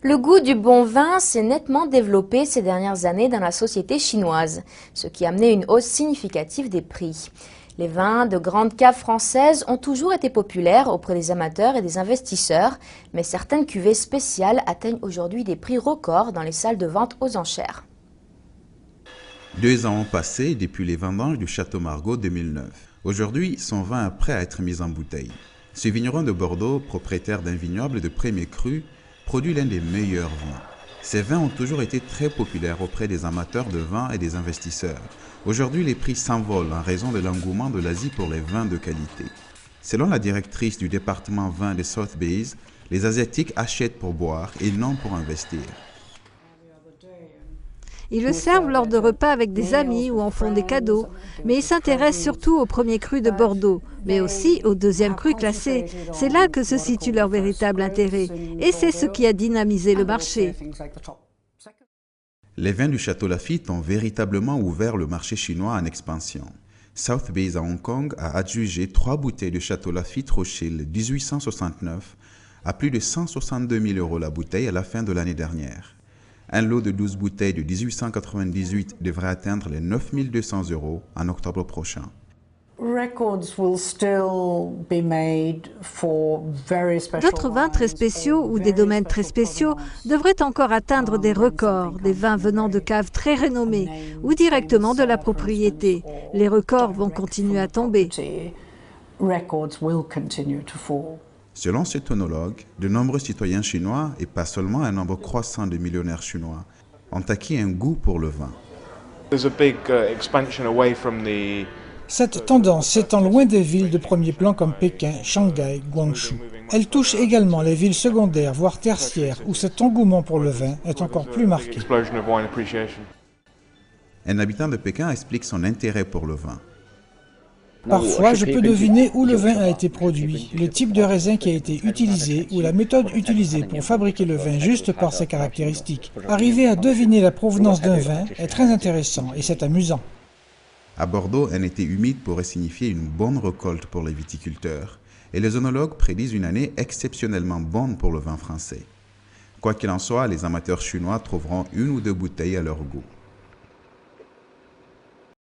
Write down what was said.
Le goût du bon vin s'est nettement développé ces dernières années dans la société chinoise, ce qui a amené une hausse significative des prix. Les vins de grandes caves françaises ont toujours été populaires auprès des amateurs et des investisseurs, mais certaines cuvées spéciales atteignent aujourd'hui des prix records dans les salles de vente aux enchères. 2 ans ont passé depuis les vendanges du Château Margaux 2009. Aujourd'hui, son vin est prêt à être mis en bouteille. Ce vigneron de Bordeaux, propriétaire d'un vignoble de premier cru, produit l'un des meilleurs vins. Ces vins ont toujours été très populaires auprès des amateurs de vin et des investisseurs. Aujourd'hui, les prix s'envolent en raison de l'engouement de l'Asie pour les vins de qualité. Selon la directrice du département vin de Sotheby's, les Asiatiques achètent pour boire et non pour investir. Ils le servent lors de repas avec des amis ou en font des cadeaux, mais ils s'intéressent surtout au premier cru de Bordeaux, mais aussi au deuxième cru classé. C'est là que se situe leur véritable intérêt, et c'est ce qui a dynamisé le marché. Les vins du Château Lafite ont véritablement ouvert le marché chinois en expansion. Sotheby's à Hong Kong a adjugé 3 bouteilles de Château Lafite Rothschild 1869 à plus de 162 000 € la bouteille à la fin de l'année dernière. Un lot de 12 bouteilles de 1898 devrait atteindre les 9 200 € en octobre prochain. D'autres vins très spéciaux ou des domaines très spéciaux devraient encore atteindre des records, des vins venant de caves très renommées ou directement de la propriété. Les records vont continuer à tomber. Selon cet œnologue, de nombreux citoyens chinois, et pas seulement un nombre croissant de millionnaires chinois, ont acquis un goût pour le vin. Cette tendance s'étend loin des villes de premier plan comme Pékin, Shanghai, Guangzhou. Elle touche également les villes secondaires, voire tertiaires, où cet engouement pour le vin est encore plus marqué. Un habitant de Pékin explique son intérêt pour le vin. Parfois, je peux deviner où le vin a été produit, le type de raisin qui a été utilisé ou la méthode utilisée pour fabriquer le vin juste par ses caractéristiques. Arriver à deviner la provenance d'un vin est très intéressant et c'est amusant. À Bordeaux, un été humide pourrait signifier une bonne récolte pour les viticulteurs et les œnologues prédisent une année exceptionnellement bonne pour le vin français. Quoi qu'il en soit, les amateurs chinois trouveront 1 ou 2 bouteilles à leur goût.